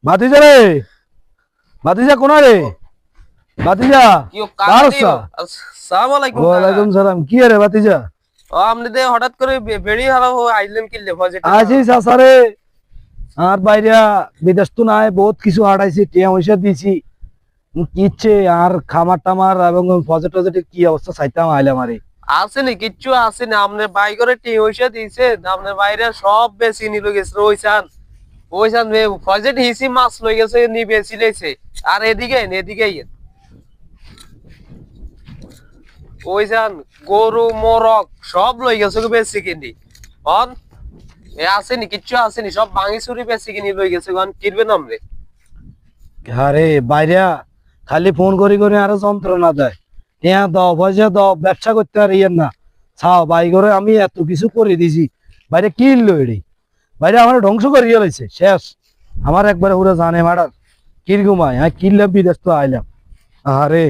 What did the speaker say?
ভাতিজা রে, ভাতিজা কোনা রে? ভাতিজা আসসালামু আলাইকুম। ওয়ালাইকুম সালাম। কি রে ভাতিজা? আপনি দে হঠাৎ করে বেড়ি হারা আইলেন কি লেফাজে আছি চাচারে, আর বাইরা বিদেশ তো নাই, বহুত কিছু হারাইছি, টিয়া পয়সা দিছি, কিচ্ছে আর খামার টামার এবং প্রজেক্ট টজেক্টের কি অবস্থা চাইতাম আইলাম আরে। আসেনি কিচ্ছু আসেনি। আপনার বাই করে টি পয়সা দিয়েছে, আপনার বাইরে সব বেশি নিল গেছে। ওইসান ওইসান প্রজেক্ট হিসি মাছ লই গেছে, নি বেশি লেছে। আর এদিকে ওইসান গরু মোরগ সব লই গেছে বেশি কিনি। অন আসেনি কিচ্ছু আসেনি, সব ভাঙি চুরি বেশি কিনি লই গেছে। কিনবেন আমরে? আরে বাইরা খালি ফোন করি করে আরো যন্ত্রণা দেয়, টিয়া দাও পয়সা দাও, ব্যবসা করতে আর ইয়ের না ছাও বাই করে আমি এত কিছু করে দিছি, বাইরে কিনলো এটি, বাইরে আমার ধ্বংস করে গেছে শেষ। আমার একবারে পুরো জানে ম্যাডার কিরকম আয়, হ্যাঁ কিনলাম বিদেশ তো আইলাম। আরে